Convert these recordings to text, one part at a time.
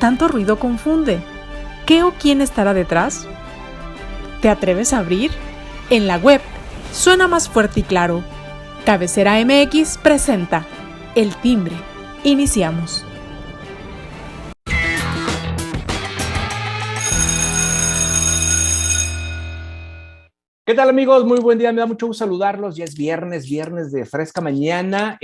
tanto ruido confunde. ¿Qué o quién estará detrás? ¿Te atreves a abrir? En la web suena más fuerte y claro. Cabecera MX presenta El Timbre. Iniciamos. ¿Qué tal, amigos? Muy buen día, me da mucho gusto saludarlos. Ya es viernes de fresca mañana,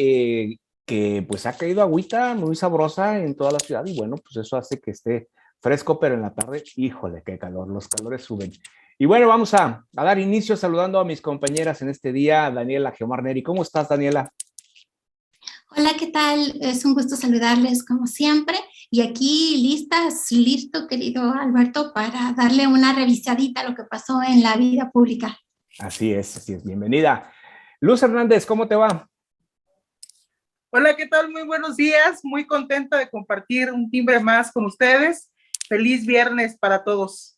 que pues ha caído agüita muy sabrosa en toda la ciudad y bueno, pues eso hace que esté fresco, pero en la tarde, híjole, qué calor, los calores suben. Y bueno, vamos a dar inicio saludando a mis compañeras en este día, Daniela Geomar Neri. ¿Cómo estás, Daniela? Hola, ¿qué tal? Es un gusto saludarles como siempre. Y aquí listo, querido Alberto, para darle una revisadita a lo que pasó en la vida pública. Así es, bienvenida. Luz Hernández, ¿cómo te va? Hola, ¿qué tal? Muy buenos días. Muy contenta de compartir un timbre más con ustedes. Feliz viernes para todos.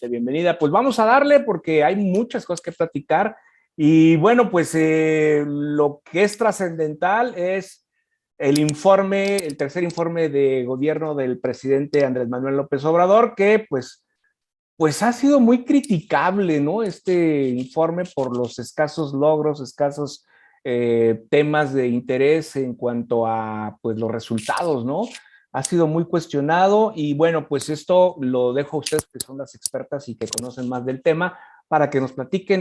Bienvenida. Pues vamos a darle porque hay muchas cosas que platicar. Y bueno, pues lo que es trascendental es el tercer informe de gobierno del presidente Andrés Manuel López Obrador, que pues ha sido muy criticable, ¿no? Este informe por los escasos logros, escasos temas de interés en cuanto a pues los resultados, ¿no? Ha sido muy cuestionado y bueno, pues esto lo dejo a ustedes que son las expertas y que conocen más del tema para que nos platiquen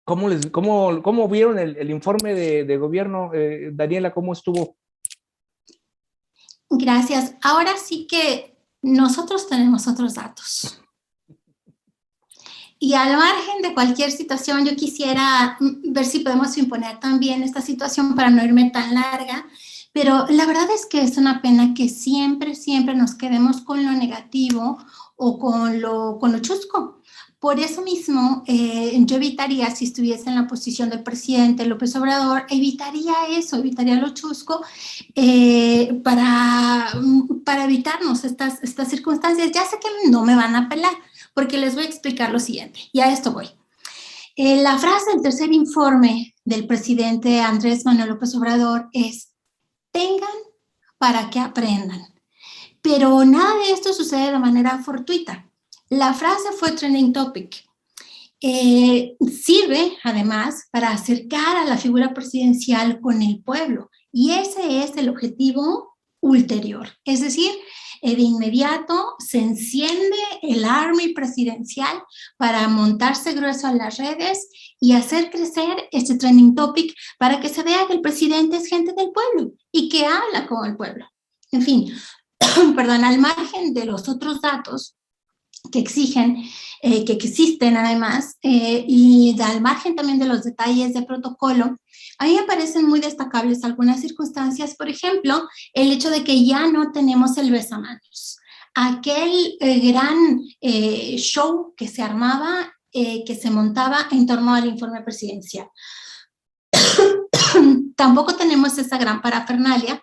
cómo vieron el informe de gobierno. Daniela, ¿cómo estuvo? Gracias. Ahora sí que nosotros tenemos otros datos. Y al margen de cualquier situación, yo quisiera ver si podemos imponer también esta situación para no irme tan larga, pero la verdad es que es una pena que siempre nos quedemos con lo negativo o con lo chusco. Por eso mismo, yo evitaría, si estuviese en la posición del presidente López Obrador, evitaría lo chusco para evitarnos estas circunstancias. Ya sé que no me van a pelar, porque les voy a explicar lo siguiente, y a esto voy. La frase del tercer informe del presidente Andrés Manuel López Obrador es: tengan para que aprendan. Pero nada de esto sucede de manera fortuita. La frase fue trending topic. Sirve además para acercar a la figura presidencial con el pueblo, y ese es el objetivo ulterior. Es decir, de inmediato se enciende el army presidencial para montarse grueso a las redes y hacer crecer este trending topic para que se vea que el presidente es gente del pueblo y que habla con el pueblo. En fin, perdón, al margen de los otros datos que existen además, y al margen también de los detalles de protocolo, a mí me parecen muy destacables algunas circunstancias. Por ejemplo, el hecho de que ya no tenemos el besamanos, aquel gran show que se armaba, que se montaba en torno al informe presidencial. Tampoco tenemos esa gran parafernalia.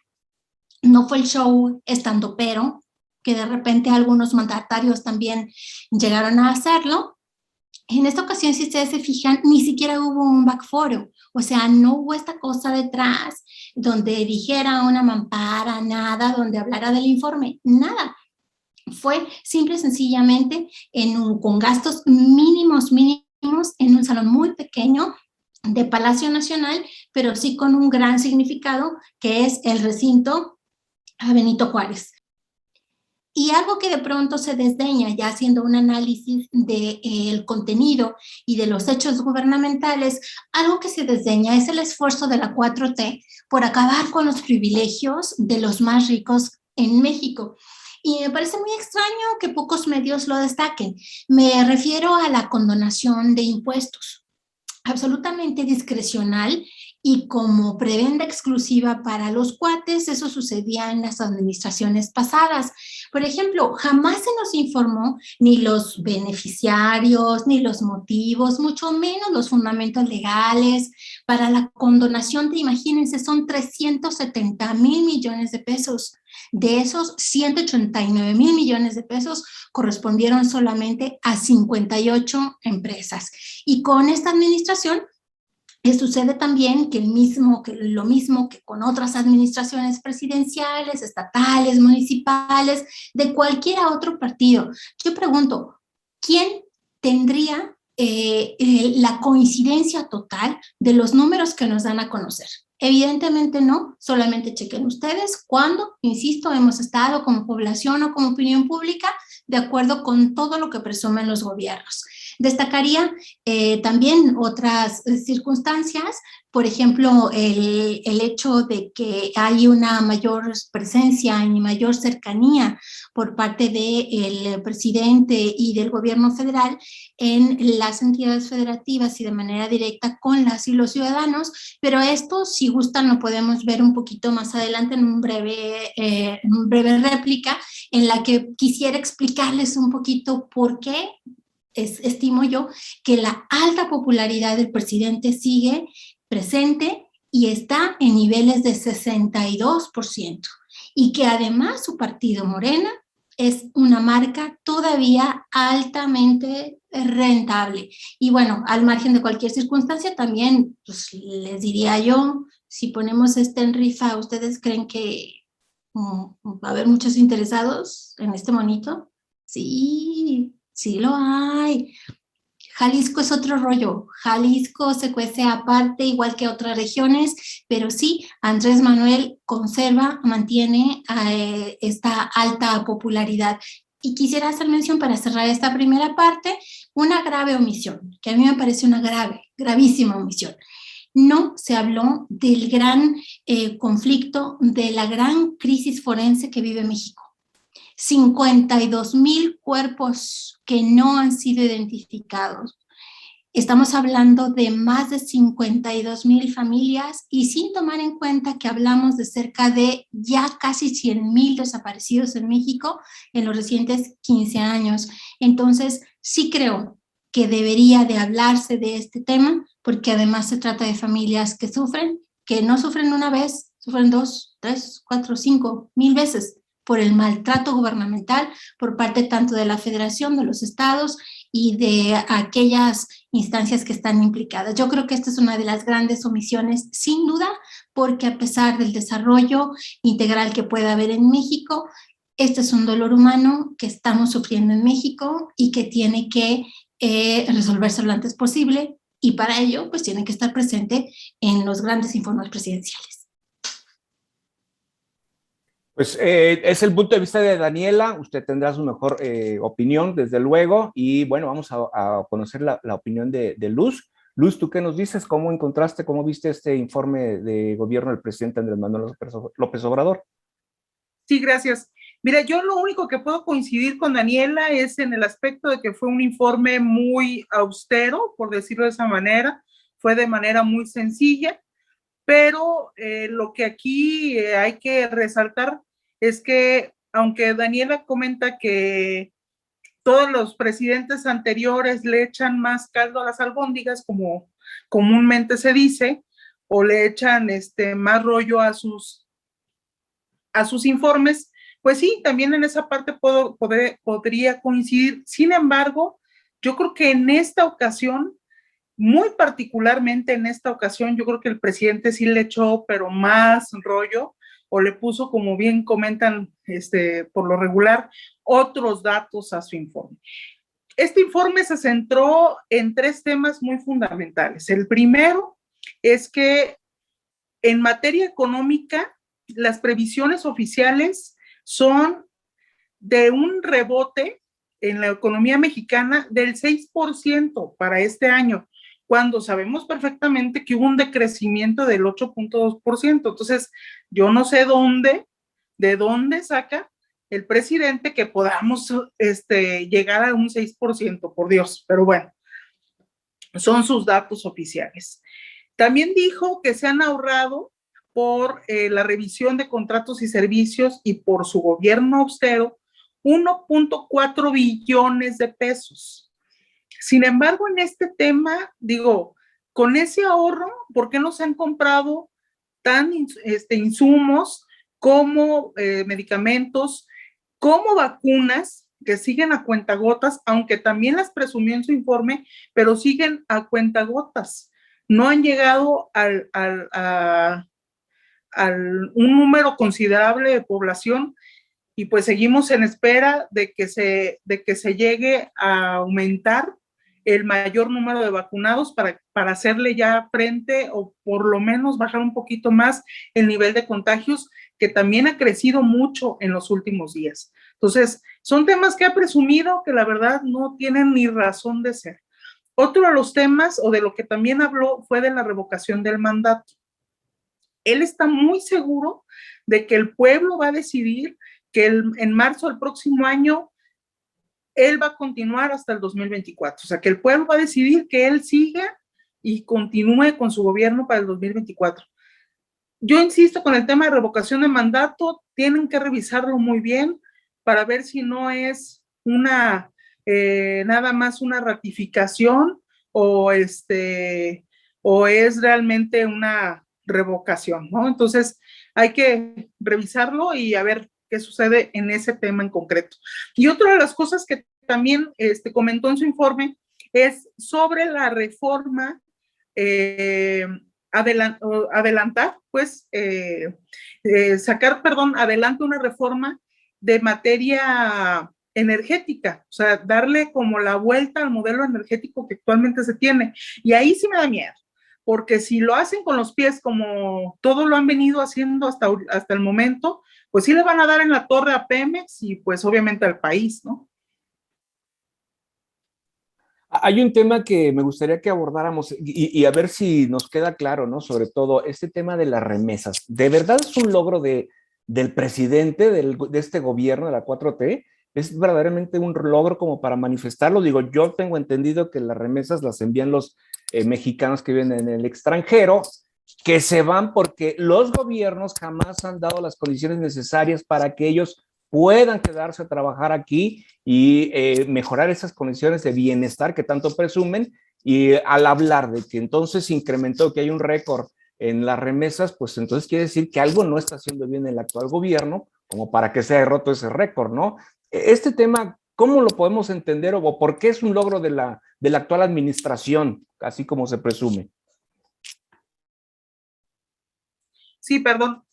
No fue el show estandopero, que de repente algunos mandatarios también llegaron a hacerlo. En esta ocasión, si ustedes se fijan, ni siquiera hubo un backforo, o sea, no hubo esta cosa detrás donde dijera una mampara, nada, donde hablara del informe, nada. Fue simple y sencillamente con gastos mínimos, en un salón muy pequeño de Palacio Nacional, pero sí con un gran significado, que es el recinto a Benito Juárez. Y algo que de pronto se desdeña, ya haciendo un análisis del contenido y de los hechos gubernamentales, algo que se desdeña es el esfuerzo de la 4T por acabar con los privilegios de los más ricos en México. Y me parece muy extraño que pocos medios lo destaquen. Me refiero a la condonación de impuestos, absolutamente discrecional y como prebenda exclusiva para los cuates. Eso sucedía en las administraciones pasadas. Por ejemplo, jamás se nos informó ni los beneficiarios, ni los motivos, mucho menos los fundamentos legales para la condonación. Imagínense, son 370,000 millones de pesos. De esos, 189,000 millones de pesos correspondieron solamente a 58 empresas. Y con esta administración Sucede también que lo mismo que con otras administraciones presidenciales, estatales, municipales, de cualquier otro partido. Yo pregunto, ¿quién tendría la coincidencia total de los números que nos dan a conocer? Evidentemente no, solamente chequen ustedes cuándo, insisto, hemos estado como población o como opinión pública de acuerdo con todo lo que presumen los gobiernos. Destacaría también otras circunstancias, por ejemplo, el hecho de que hay una mayor presencia y mayor cercanía por parte del presidente y del gobierno federal en las entidades federativas y de manera directa con las y los ciudadanos, pero esto, si gustan, lo podemos ver un poquito más adelante en un breve réplica en la que quisiera explicarles un poquito por qué estimo yo que la alta popularidad del presidente sigue presente y está en niveles de 62%, y que además su partido Morena es una marca todavía altamente rentable. Y bueno, al margen de cualquier circunstancia, también pues, les diría yo, si ponemos en rifa, ¿ustedes creen que va a haber muchos interesados en este monito? Sí, sí lo hay. Jalisco es otro rollo. Jalisco se cuece aparte, igual que otras regiones, pero sí, Andrés Manuel mantiene esta alta popularidad. Y quisiera hacer mención para cerrar esta primera parte, una grave omisión, que a mí me parece una gravísima omisión. No se habló del gran conflicto, de la gran crisis forense que vive México. 52,000 cuerpos que no han sido identificados. Estamos hablando de más de 52,000 familias y sin tomar en cuenta que hablamos de cerca de ya casi 100,000 desaparecidos en México en los recientes 15 años. Entonces, sí creo que debería de hablarse de este tema, porque además se trata de familias que sufren, que no sufren una vez, sufren 2, 3, 4, 5,000 veces por el maltrato gubernamental por parte tanto de la Federación, de los estados y de aquellas instancias que están implicadas. Yo creo que esta es una de las grandes omisiones, sin duda, porque a pesar del desarrollo integral que pueda haber en México, este es un dolor humano que estamos sufriendo en México y que tiene que resolverse lo antes posible, y para ello pues tiene que estar presente en los grandes informes presidenciales. Pues es el punto de vista de Daniela. Usted tendrá su mejor opinión, desde luego, y bueno, vamos a conocer la opinión de Luz. Luz, ¿tú qué nos dices? ¿Cómo encontraste, cómo viste este informe de gobierno del presidente Andrés Manuel López Obrador? Sí, gracias. Mira, yo lo único que puedo coincidir con Daniela es en el aspecto de que fue un informe muy austero, por decirlo de esa manera, fue de manera muy sencilla, pero lo que aquí hay que resaltar es que, aunque Daniela comenta que todos los presidentes anteriores le echan más caldo a las albóndigas, como comúnmente se dice, o le echan más rollo a sus informes, pues sí, también en esa parte podría coincidir. Sin embargo, yo creo que en esta ocasión, muy particularmente en esta ocasión, yo creo que el presidente sí le echó, pero más rollo, o le puso, como bien comentan por lo regular, otros datos a su informe. Este informe se centró en 3 temas muy fundamentales. El primero es que en materia económica, las previsiones oficiales son de un rebote en la economía mexicana del 6% para este año, cuando sabemos perfectamente que hubo un decrecimiento del 8.2%. Entonces, yo no sé de dónde saca el presidente que podamos llegar a un 6%, por Dios, pero bueno, son sus datos oficiales. También dijo que se han ahorrado por la revisión de contratos y servicios y por su gobierno austero 1.4 billones de pesos. Sin embargo, en este tema, digo, con ese ahorro, ¿por qué no se han comprado insumos como medicamentos, como vacunas que siguen a cuentagotas, aunque también las presumió en su informe, pero siguen a cuentagotas? no han llegado un número considerable de población, y pues seguimos en espera de que se llegue a aumentar el mayor número de vacunados para hacerle ya frente, o por lo menos bajar un poquito más el nivel de contagios, que también ha crecido mucho en los últimos días. Entonces, son temas que ha presumido que la verdad no tienen ni razón de ser. Otro de los temas, o de lo que también habló, fue de la revocación del mandato. Él está muy seguro de que el pueblo va a decidir que en marzo del próximo año él va a continuar hasta el 2024. O sea, que el pueblo va a decidir que él siga y continúe con su gobierno para el 2024. Yo insisto con el tema de revocación de mandato, tienen que revisarlo muy bien para ver si no es nada más una ratificación, o es realmente una revocación, ¿no? Entonces hay que revisarlo y a ver qué sucede en ese tema en concreto. Y otra de las cosas que también comentó en su informe es sobre la reforma, adelantar, pues, sacar adelante una reforma de materia energética, o sea, darle como la vuelta al modelo energético que actualmente se tiene. Y ahí sí me da miedo, porque si lo hacen con los pies como todo lo han venido haciendo hasta el momento, pues sí le van a dar en la torre a Pemex y pues obviamente al país, ¿no? Hay un tema que me gustaría que abordáramos y a ver si nos queda claro, ¿no? Sobre todo este tema de las remesas. ¿De verdad es un logro del presidente de este gobierno, de la 4T? ¿Es verdaderamente un logro como para manifestarlo? Digo, yo tengo entendido que las remesas las envían los mexicanos que viven en el extranjero, que se van porque los gobiernos jamás han dado las condiciones necesarias para que ellos puedan quedarse a trabajar aquí y mejorar esas condiciones de bienestar que tanto presumen. Y al hablar de que entonces incrementó, que hay un récord en las remesas, pues entonces quiere decir que algo no está haciendo bien el actual gobierno como para que se haya roto ese récord, ¿no? Este tema, ¿cómo lo podemos entender o por qué es un logro de la actual administración, así como se presume? Sí, perdón.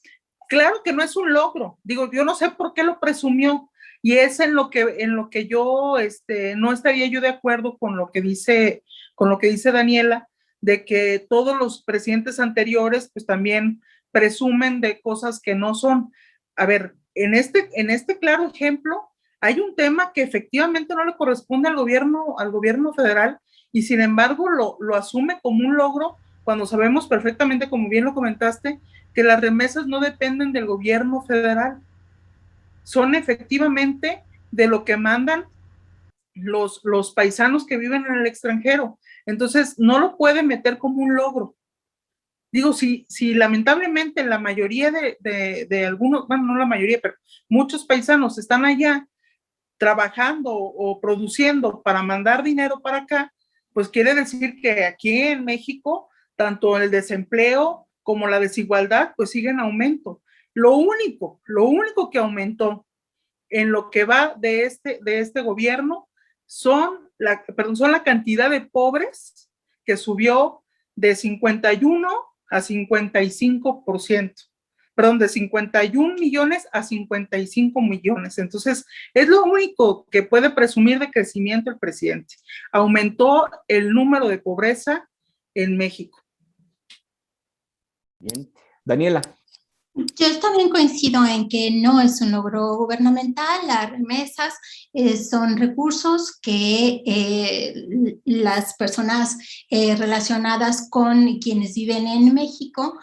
Claro que no es un logro. Digo, yo no sé por qué lo presumió, y es en lo que yo no estaría yo de acuerdo con lo que dice Daniela, de que todos los presidentes anteriores pues también presumen de cosas que no son. A ver, en este claro ejemplo hay un tema que efectivamente no le corresponde al gobierno federal, y sin embargo lo asume como un logro, cuando sabemos perfectamente, como bien lo comentaste, que las remesas no dependen del gobierno federal, son efectivamente de lo que mandan los paisanos que viven en el extranjero. Entonces, no lo puede meter como un logro. Digo, si lamentablemente la mayoría de algunos, bueno, no la mayoría, pero muchos paisanos están allá trabajando o produciendo para mandar dinero para acá, pues quiere decir que aquí en México, tanto el desempleo como la desigualdad, pues sigue en aumento. Lo único que aumentó en lo que va de este gobierno son la cantidad de pobres, que subió de 51 a 55%. Perdón, de 51 millones a 55 millones. Entonces, es lo único que puede presumir de crecimiento el presidente. Aumentó el número de pobreza en México. Bien. Daniela. Yo también coincido en que no es un logro gubernamental. Las remesas son recursos que las personas relacionadas con quienes viven en México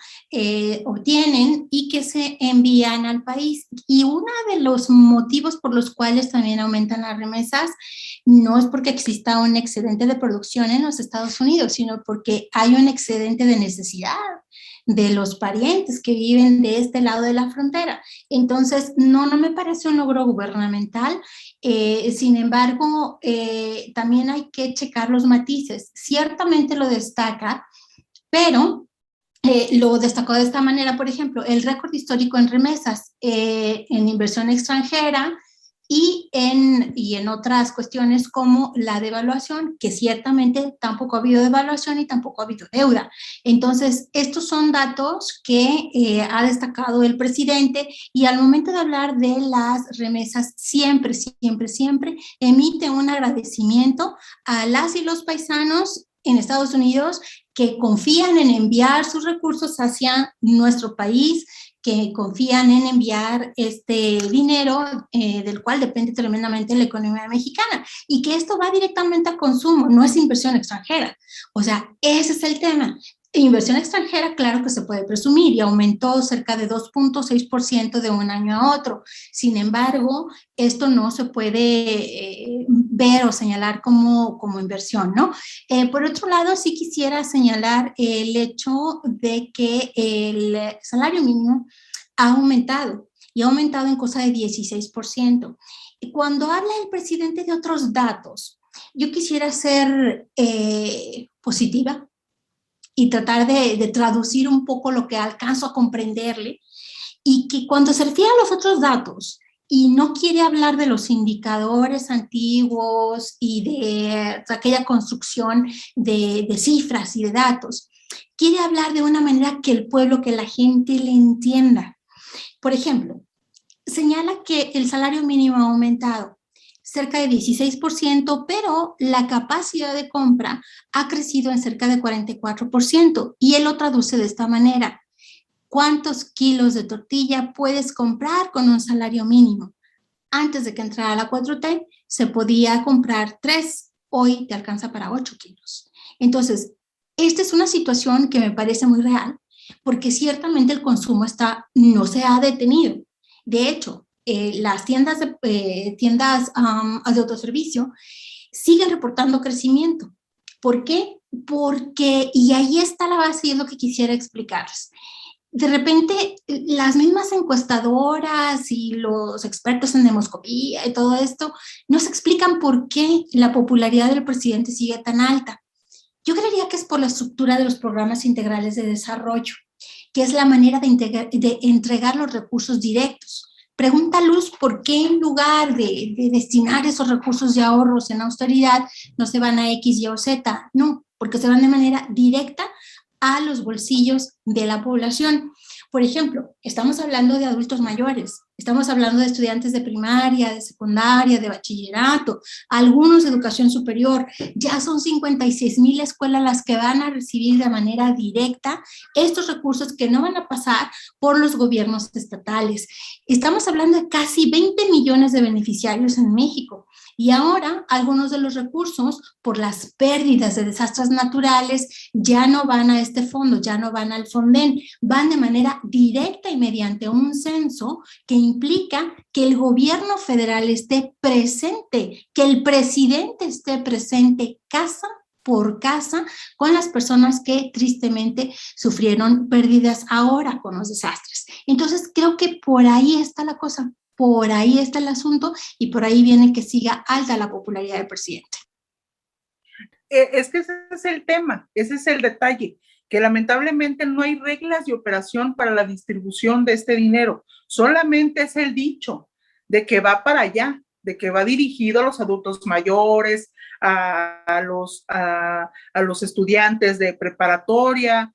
obtienen y que se envían al país. Y uno de los motivos por los cuales también aumentan las remesas no es porque exista un excedente de producción en los Estados Unidos, sino porque hay un excedente de necesidad de los parientes que viven de este lado de la frontera. Entonces, no me parece un logro gubernamental. Sin embargo, también hay que checar los matices. Ciertamente lo destaca, pero lo destacó de esta manera, por ejemplo, el récord histórico en remesas, en inversión extranjera, y en otras cuestiones como la devaluación, que ciertamente tampoco ha habido devaluación y tampoco ha habido deuda. Entonces, estos son datos que ha destacado el presidente, y al momento de hablar de las remesas, siempre, siempre, siempre emite un agradecimiento a las y los paisanos en Estados Unidos que confían en enviar sus recursos hacia nuestro país, que confían en enviar este dinero del cual depende tremendamente la economía mexicana, y que esto va directamente al consumo, no es inversión extranjera. O sea, ese es el tema. Inversión extranjera, claro que se puede presumir, y aumentó cerca de 2.6% de un año a otro. Sin embargo, esto no se puede ver o señalar como inversión, ¿no? Por otro lado, sí quisiera señalar el hecho de que el salario mínimo ha aumentado, y ha aumentado en cosa de 16%. Y cuando habla el presidente de otros datos, yo quisiera ser positiva y tratar de traducir un poco lo que alcanzo a comprenderle, y que cuando se refiere a los otros datos y no quiere hablar de los indicadores antiguos y de aquella construcción de cifras y de datos, quiere hablar de una manera que el pueblo, que la gente le entienda. Por ejemplo, señala que el salario mínimo ha aumentado cerca de 16%, pero la capacidad de compra ha crecido en cerca de 44%, y él lo traduce de esta manera: ¿cuántos kilos de tortilla puedes comprar con un salario mínimo? Antes de que entrara la 4T, se podía comprar 3, hoy te alcanza para 8 kilos. Entonces, esta es una situación que me parece muy real, porque ciertamente el consumo no se ha detenido. De hecho, las tiendas de autoservicio siguen reportando crecimiento. ¿Por qué? Porque, y ahí está la base y es lo que quisiera explicarles. De repente, las mismas encuestadoras y los expertos en demoscopía y todo esto nos explican por qué la popularidad del presidente sigue tan alta. Yo creería que es por la estructura de los programas integrales de desarrollo, que es la manera de entregar los recursos directos. Pregunta Luz, ¿por qué en lugar de destinar esos recursos de ahorros en austeridad no se van a X, Y o Z? No, porque se van de manera directa a los bolsillos de la población. Por ejemplo, estamos hablando de adultos mayores, estamos hablando de estudiantes de primaria, de secundaria, de bachillerato, algunos de educación superior. Ya son 56,000 escuelas las que van a recibir de manera directa estos recursos, que no van a pasar por los gobiernos estatales. Estamos hablando de casi 20 millones de beneficiarios en México. Y ahora algunos de los recursos, por las pérdidas de desastres naturales, ya no van a este fondo, ya no van al Fonden, van de manera directa y mediante un censo que implica que el gobierno federal esté presente, que el presidente esté presente casa por casa con las personas que tristemente sufrieron pérdidas ahora con los desastres. Entonces creo que por ahí está la cosa. Por ahí está el asunto, y por ahí viene que siga alta la popularidad del presidente. Es que ese es el tema, ese es el detalle, que lamentablemente no hay reglas de operación para la distribución de este dinero. Solamente es el dicho de que va para allá, de que va dirigido a los adultos mayores, a los estudiantes de preparatoria,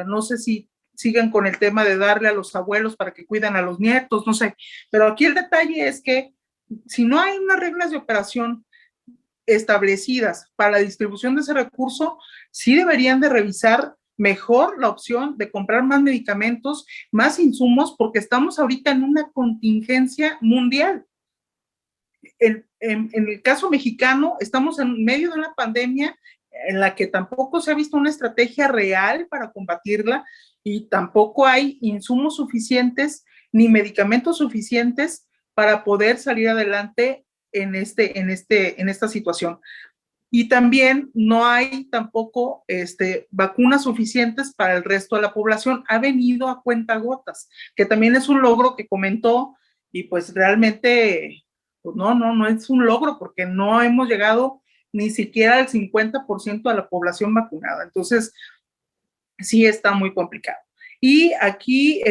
no sé si sigan con el tema de darle a los abuelos para que cuiden a los nietos, no sé. Pero aquí el detalle es que si no hay unas reglas de operación establecidas para la distribución de ese recurso, sí deberían de revisar mejor la opción de comprar más medicamentos, más insumos, porque estamos ahorita en una contingencia mundial. En el caso mexicano, estamos en medio de una pandemia en la que tampoco se ha visto una estrategia real para combatirla, y tampoco hay insumos suficientes ni medicamentos suficientes para poder salir adelante en esta situación. Y también no hay tampoco vacunas suficientes para el resto de la población. Ha venido a cuentagotas, que también es un logro que comentó, y pues realmente pues no es un logro, porque no hemos llegado ni siquiera al 50% de la población vacunada. Entonces, sí está muy complicado. Y aquí,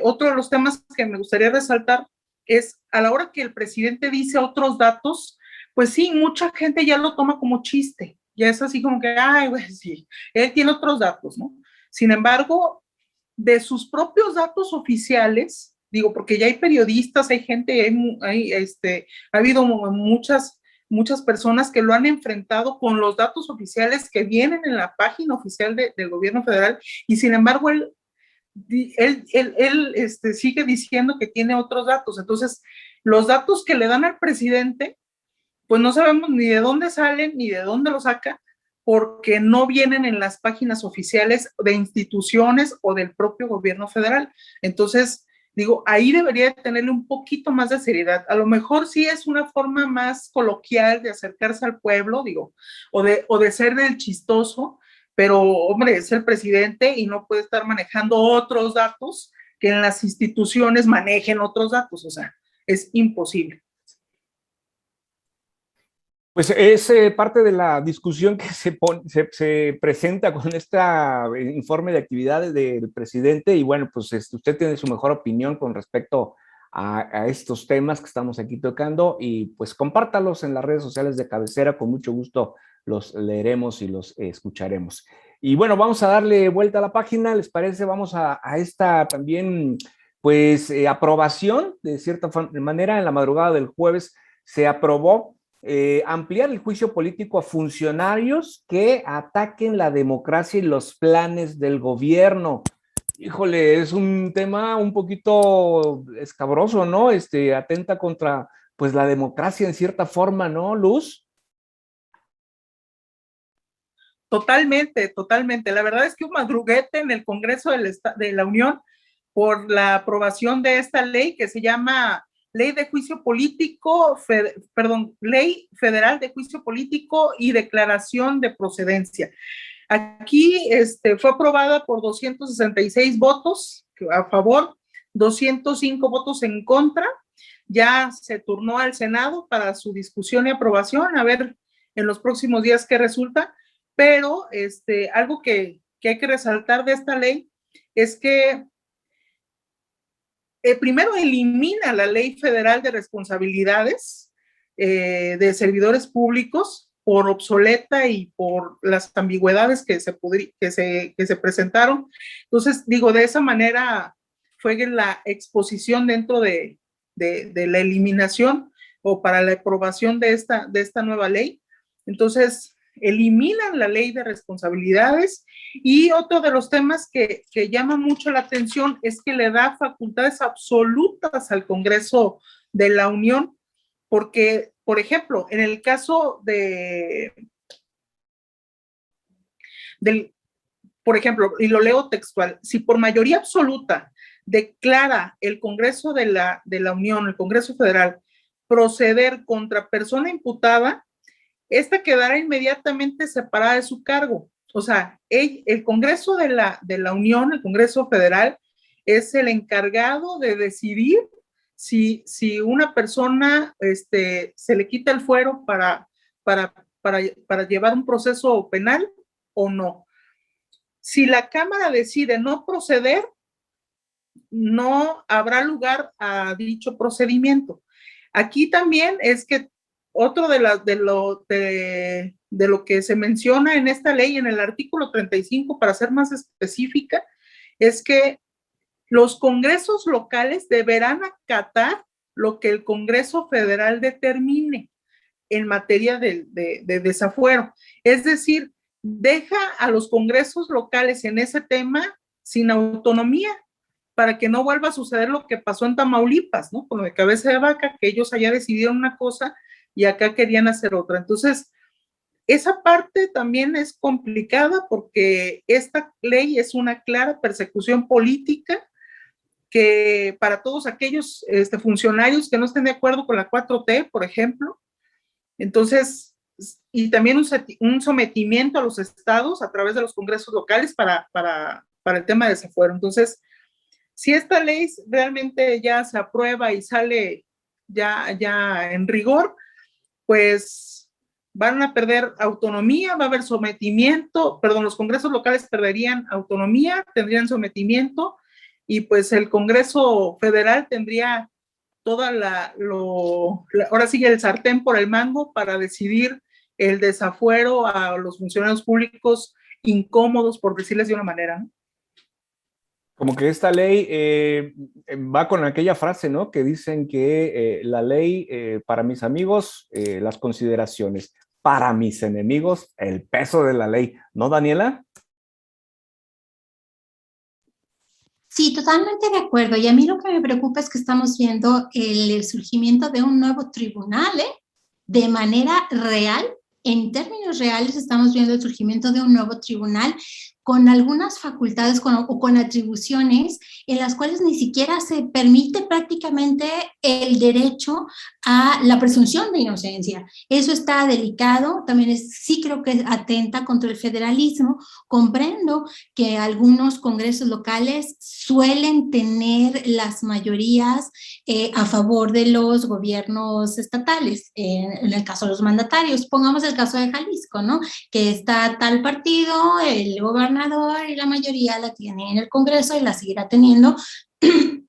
otro de los temas que me gustaría resaltar es a la hora que el presidente dice otros datos, pues sí, mucha gente ya lo toma como chiste, ya es así como que, ay, güey, sí, él tiene otros datos, ¿no? Sin embargo, de sus propios datos oficiales, digo, porque ya hay periodistas, hay gente, ha habido muchas personas que lo han enfrentado con los datos oficiales que vienen en la página oficial del gobierno federal, y sin embargo, él sigue diciendo que tiene otros datos. Entonces, los datos que le dan al presidente, pues no sabemos ni de dónde salen ni de dónde los saca, porque no vienen en las páginas oficiales de instituciones o del propio gobierno federal. Entonces, digo, ahí debería tenerle un poquito más de seriedad. A lo mejor sí es una forma más coloquial de acercarse al pueblo, digo, o de ser del chistoso, pero hombre, es el presidente y no puede estar manejando otros datos que en las instituciones manejen otros datos, o sea, es imposible. Pues es parte de la discusión que se presenta con este informe de actividades del presidente, y bueno, pues usted tiene su mejor opinión con respecto a estos temas que estamos aquí tocando, y pues compártalos en las redes sociales de cabecera, con mucho gusto los leeremos y los escucharemos. Y bueno, vamos a darle vuelta a la página, ¿les parece? Vamos a esta también, pues, aprobación, de cierta manera. En la madrugada del jueves se aprobó ampliar el juicio político a funcionarios que ataquen la democracia y los planes del gobierno. Híjole, es un tema un poquito escabroso, ¿no? Atenta contra, pues, la democracia en cierta forma, ¿no, Luz? Totalmente, totalmente. La verdad es que un madruguete en el Congreso de la Unión por la aprobación de esta ley que se llama Ley de Juicio Político, Ley Federal de Juicio Político y Declaración de Procedencia. Aquí fue aprobada por 266 votos a favor, 205 votos en contra. Ya se turnó al Senado para su discusión y aprobación, a ver en los próximos días qué resulta, pero algo que hay que resaltar de esta ley es que primero elimina la Ley Federal de Responsabilidades de Servidores Públicos por obsoleta y por las ambigüedades que se presentaron. Entonces, digo, de esa manera fue la exposición dentro de la eliminación o para la aprobación de esta nueva ley. Entonces, eliminan la ley de responsabilidades, y otro de los temas que llama mucho la atención es que le da facultades absolutas al Congreso de la Unión, porque, por ejemplo, en el caso por ejemplo, y lo leo textual, si por mayoría absoluta declara el Congreso de la Unión, el Congreso Federal, proceder contra persona imputada, esta quedará inmediatamente separada de su cargo. O sea, el Congreso de la Unión, el Congreso Federal, es el encargado de decidir si una persona se le quita el fuero para llevar un proceso penal o no. Si la Cámara decide no proceder, no habrá lugar a dicho procedimiento. Aquí también es que otro de lo que se menciona en esta ley, en el artículo 35, para ser más específica, es que los congresos locales deberán acatar lo que el Congreso Federal determine en materia de desafuero. Es decir, deja a los congresos locales en ese tema sin autonomía, para que no vuelva a suceder lo que pasó en Tamaulipas, ¿no? Con lo de Cabeza de Vaca, que ellos allá decidieron una cosa y acá querían hacer otra. Entonces, esa parte también es complicada porque esta ley es una clara persecución política que para todos aquellos funcionarios que no estén de acuerdo con la 4T, por ejemplo, entonces, y también un sometimiento a los estados a través de los congresos locales para el tema de desafuero. Entonces, si esta ley realmente ya se aprueba y sale ya en rigor, pues van a perder autonomía, va a haber sometimiento, los congresos locales perderían autonomía, tendrían sometimiento, y pues el Congreso Federal tendría ahora sigue el sartén por el mango para decidir el desafuero a los funcionarios públicos incómodos, por decirles de una manera, ¿no? Como que esta ley va con aquella frase, ¿no? Que dicen que la ley, para mis amigos, las consideraciones, para mis enemigos, el peso de la ley. ¿No, Daniela? Sí, totalmente de acuerdo. Y a mí lo que me preocupa es que estamos viendo el surgimiento de un nuevo tribunal, de manera real. En términos reales estamos viendo el surgimiento de un nuevo tribunal con algunas facultades o con atribuciones en las cuales ni siquiera se permite prácticamente el derecho a la presunción de inocencia. Eso está delicado, también sí creo que atenta contra el federalismo. Comprendo que algunos congresos locales suelen tener las mayorías a favor de los gobiernos estatales, en el caso de los mandatarios. Pongamos el caso de Jalisco, ¿no? Que está tal partido, el gobernador y la mayoría la tiene en el Congreso y la seguirá teniendo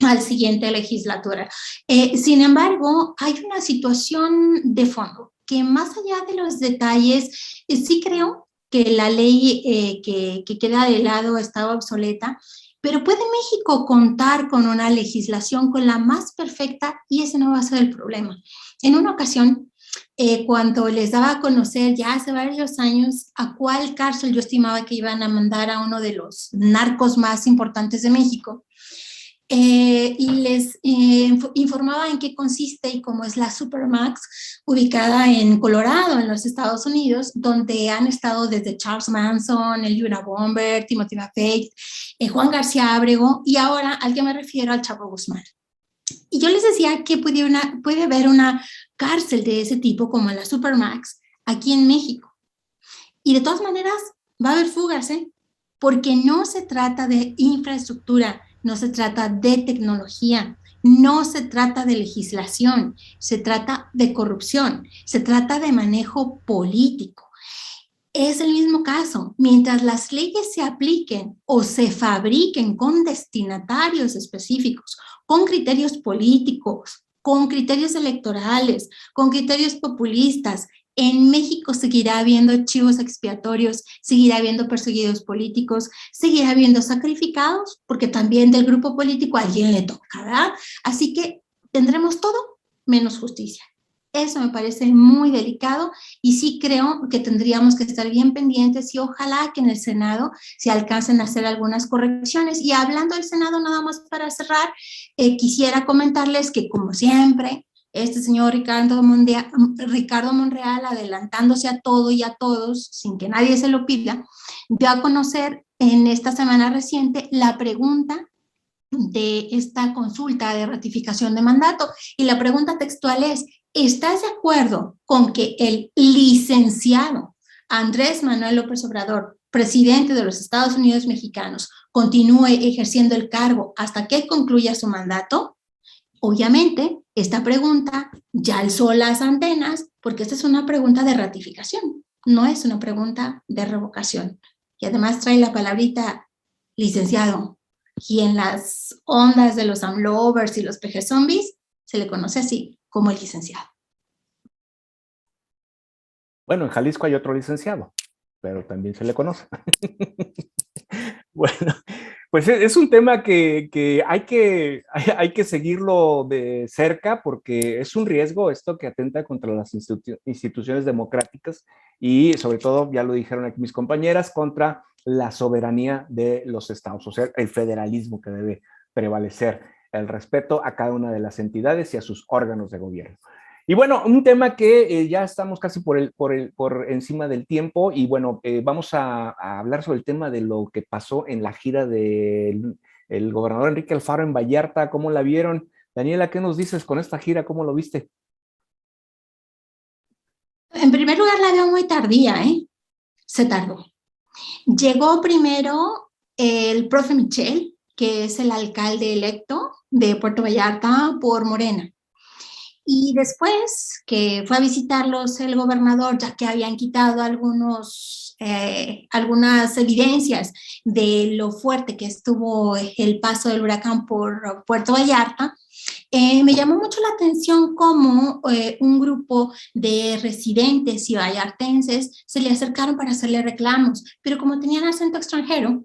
al siguiente legislatura. Sin embargo, hay una situación de fondo que más allá de los detalles, sí creo que la ley que queda de lado estaba obsoleta, pero ¿puede México contar con una legislación con la más perfecta? Y ese no va a ser el problema. En una ocasión, cuando les daba a conocer ya hace varios años a cuál cárcel yo estimaba que iban a mandar a uno de los narcos más importantes de México, y les informaba en qué consiste y cómo es la Supermax, ubicada en Colorado, en los Estados Unidos, donde han estado desde Charles Manson, el Unabomber, Timothy McVeigh, Juan García Ábrego, y ahora al que me refiero, al Chapo Guzmán. Y yo les decía que puede haber una cárcel de ese tipo como la Supermax aquí en México. Y de todas maneras va a haber fugas, porque no se trata de infraestructura, no se trata de tecnología, no se trata de legislación, se trata de corrupción, se trata de manejo político. Es el mismo caso. Mientras las leyes se apliquen o se fabriquen con destinatarios específicos, con criterios políticos, con criterios electorales, con criterios populistas, en México seguirá habiendo chivos expiatorios, seguirá habiendo perseguidos políticos, seguirá habiendo sacrificados, porque también del grupo político a alguien le toca, ¿verdad? Así que tendremos todo menos justicia. Eso me parece muy delicado y sí creo que tendríamos que estar bien pendientes y ojalá que en el Senado se alcancen a hacer algunas correcciones. Y hablando del Senado, nada más para cerrar, quisiera comentarles que como siempre, este señor Ricardo Monreal, adelantándose a todo y a todos, sin que nadie se lo pida, dio a conocer en esta semana reciente la pregunta de esta consulta de ratificación de mandato. Y la pregunta textual es: ¿estás de acuerdo con que el licenciado Andrés Manuel López Obrador, presidente de los Estados Unidos mexicanos, continúe ejerciendo el cargo hasta que concluya su mandato? Obviamente, esta pregunta ya alzó las antenas porque esta es una pregunta de ratificación, no es una pregunta de revocación. Y además trae la palabrita licenciado. Y en las ondas de los AMLovers y los PG zombies se le conoce así, como el licenciado. Bueno, en Jalisco hay otro licenciado, pero también se le conoce. Bueno, pues es un tema que hay que seguirlo de cerca porque es un riesgo esto que atenta contra las instituciones democráticas y sobre todo, ya lo dijeron aquí mis compañeras, contra la soberanía de los estados, o sea, el federalismo que debe prevalecer, el respeto a cada una de las entidades y a sus órganos de gobierno. Y bueno, un tema que ya estamos casi por encima del tiempo y bueno, vamos a hablar sobre el tema de lo que pasó en la gira del gobernador Enrique Alfaro en Vallarta. ¿Cómo la vieron? Daniela, ¿qué nos dices con esta gira? ¿Cómo lo viste? En primer lugar, la veo muy tardía, se tardó. Llegó primero el profe Michel, que es el alcalde electo de Puerto Vallarta por Morena. Y después que fue a visitarlos el gobernador, ya que habían quitado algunas evidencias de lo fuerte que estuvo el paso del huracán por Puerto Vallarta, Me llamó mucho la atención cómo un grupo de residentes y vallartenses se le acercaron para hacerle reclamos, pero como tenían acento extranjero,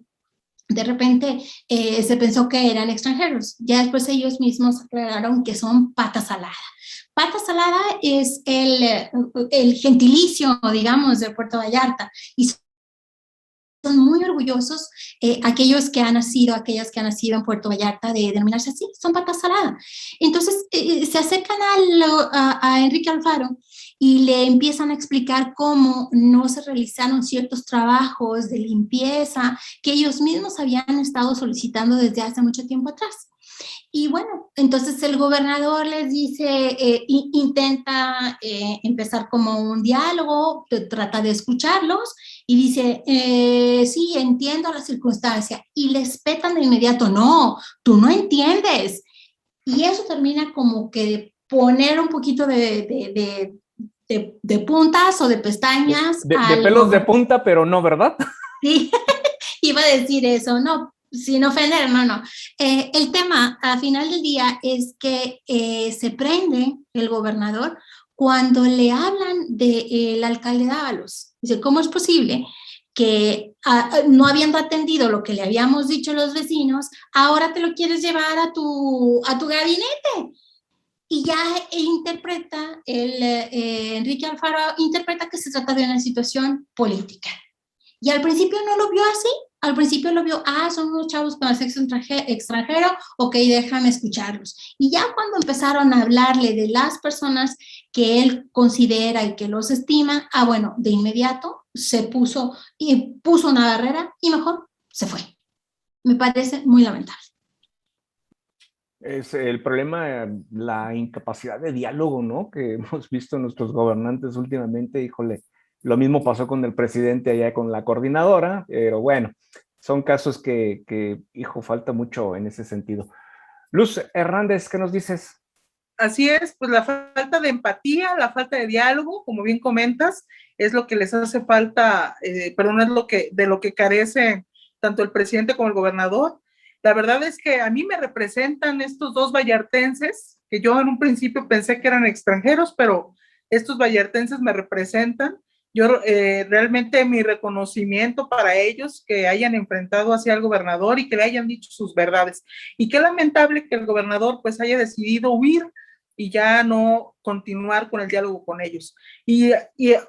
de repente se pensó que eran extranjeros. Ya después ellos mismos aclararon que son pata salada. Pata salada es el gentilicio, digamos, de Puerto Vallarta, y son muy orgullosos aquellas que han nacido en Puerto Vallarta de denominarse así, son pata salada. Entonces se acercan a Enrique Alfaro y le empiezan a explicar cómo no se realizaron ciertos trabajos de limpieza que ellos mismos habían estado solicitando desde hace mucho tiempo atrás. Y bueno, entonces el gobernador les dice, intenta empezar como un diálogo, trata de escucharlos y dice, sí, entiendo la circunstancia. Y les petan de inmediato, no, tú no entiendes. Y eso termina como que de poner un poquito de puntas o de pestañas. De pelos de punta, pero no, ¿verdad? Sí, iba a decir eso, no, sin ofender, no. El tema, al final del día, es que se prende el gobernador cuando le hablan del alcalde Dávalos. Dice, ¿cómo es posible que no habiendo atendido lo que le habíamos dicho los vecinos, ahora te lo quieres llevar a tu gabinete? Y ya interpreta, Enrique Alfaro interpreta que se trata de una situación política. Y al principio no lo vio así, al principio lo vio, son unos chavos con acento extranjero, ok, déjame escucharlos. Y ya cuando empezaron a hablarle de las personas que él considera y que los estima, bueno, de inmediato se puso una barrera y mejor se fue. Me parece muy lamentable. Es el problema, la incapacidad de diálogo, ¿no? Que hemos visto en nuestros gobernantes últimamente, híjole. Lo mismo pasó con el presidente allá con la coordinadora, pero bueno, son casos que hijo, falta mucho en ese sentido. Luz Hernández, ¿qué nos dices? Así es, pues la falta de empatía, la falta de diálogo, como bien comentas, es lo que les hace falta, es de lo que carece tanto el presidente como el gobernador. La verdad es que a mí me representan estos dos vallartenses, que yo en un principio pensé que eran extranjeros, pero estos vallartenses me representan. Yo realmente mi reconocimiento para ellos que hayan enfrentado hacia el gobernador y que le hayan dicho sus verdades. Y qué lamentable que el gobernador pues haya decidido huir y ya no continuar con el diálogo con ellos. Y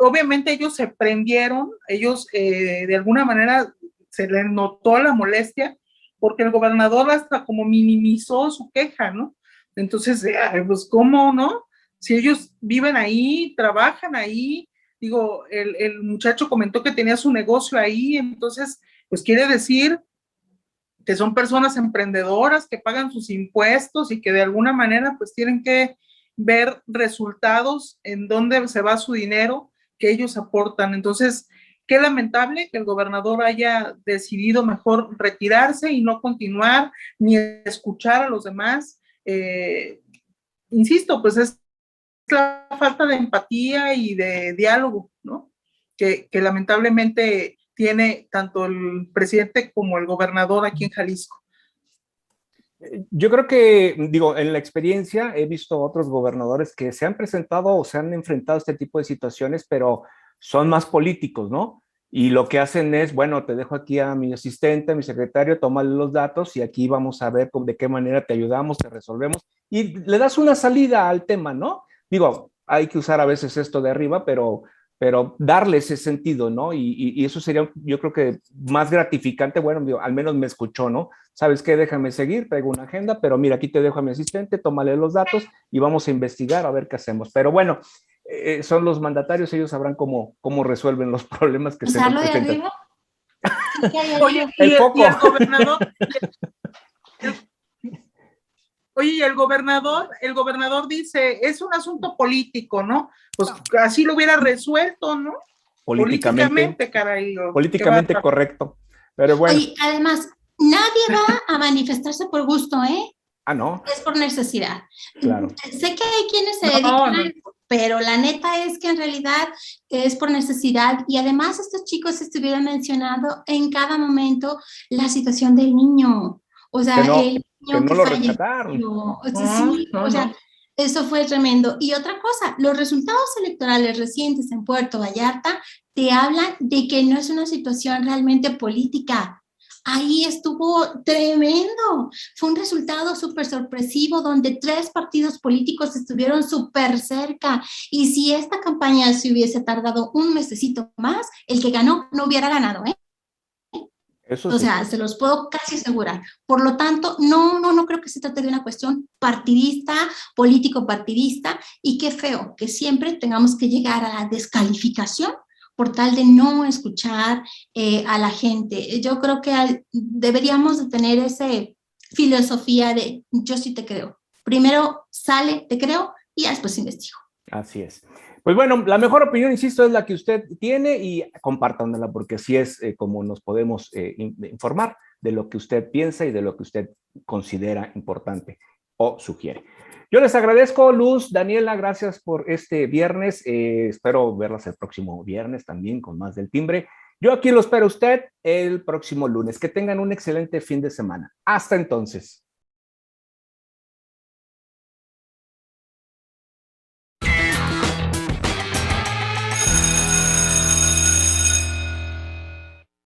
obviamente ellos se prendieron, ellos de alguna manera se les notó la molestia porque el gobernador hasta como minimizó su queja, ¿no? Entonces, pues cómo, ¿no? Si ellos viven ahí, trabajan ahí, digo, el muchacho comentó que tenía su negocio ahí, entonces, pues quiere decir que son personas emprendedoras que pagan sus impuestos y que de alguna manera pues tienen que ver resultados en dónde se va su dinero que ellos aportan. Entonces, qué lamentable que el gobernador haya decidido mejor retirarse y no continuar ni escuchar a los demás. Insisto, pues es la falta de empatía y de diálogo, ¿no? Que lamentablemente tiene tanto el presidente como el gobernador aquí en Jalisco. Yo creo que, digo, en la experiencia he visto otros gobernadores que se han presentado o se han enfrentado a este tipo de situaciones, pero son más políticos, ¿no? Y lo que hacen es, bueno, te dejo aquí a mi asistente, a mi secretario, tómale los datos y aquí vamos a ver de qué manera te ayudamos, te resolvemos. Y le das una salida al tema, ¿no? Digo, hay que usar a veces esto de arriba, pero darle ese sentido, ¿no? Y eso sería, yo creo que más gratificante, bueno, digo, al menos me escuchó, ¿no? ¿Sabes qué? Déjame seguir, traigo una agenda, pero mira, aquí te dejo a mi asistente, tómale los datos y vamos a investigar a ver qué hacemos. Pero bueno, son los mandatarios, ellos sabrán cómo resuelven los problemas que se les presentan. Oye, y el gobernador... Oye, y el gobernador dice, es un asunto político, ¿no? Pues así lo hubiera resuelto, ¿no? Políticamente, caray. Políticamente correcto. Pero bueno. Oye, además, nadie va a manifestarse por gusto, ¿eh? No. Es por necesidad. Claro. Sé que hay quienes se dedican a eso, pero la neta es que en realidad es por necesidad. Y además estos chicos estuvieron mencionando en cada momento la situación del niño. O sea, que no lo rescataron. Sí, o sea, eso fue tremendo. Y otra cosa, los resultados electorales recientes en Puerto Vallarta te hablan de que no es una situación realmente política. Ahí estuvo tremendo. Fue un resultado súper sorpresivo donde 3 partidos políticos estuvieron súper cerca. Y si esta campaña se hubiese tardado un mesecito más, el que ganó no hubiera ganado, ¿eh? Eso O sí. sea, se los puedo casi asegurar. Por lo tanto, no creo que se trate de una cuestión partidista, político partidista, y qué feo que siempre tengamos que llegar a la descalificación por tal de no escuchar a la gente. Yo creo que deberíamos de tener esa filosofía de yo sí te creo. Primero sale, te creo, y después investigo. Así es. Pues bueno, la mejor opinión, insisto, es la que usted tiene y compártanla porque así es como nos podemos informar de lo que usted piensa y de lo que usted considera importante o sugiere. Yo les agradezco, Luz, Daniela, gracias por este viernes. Espero verlas el próximo viernes también con más del timbre. Yo aquí lo espero a usted el próximo lunes. Que tengan un excelente fin de semana. Hasta entonces.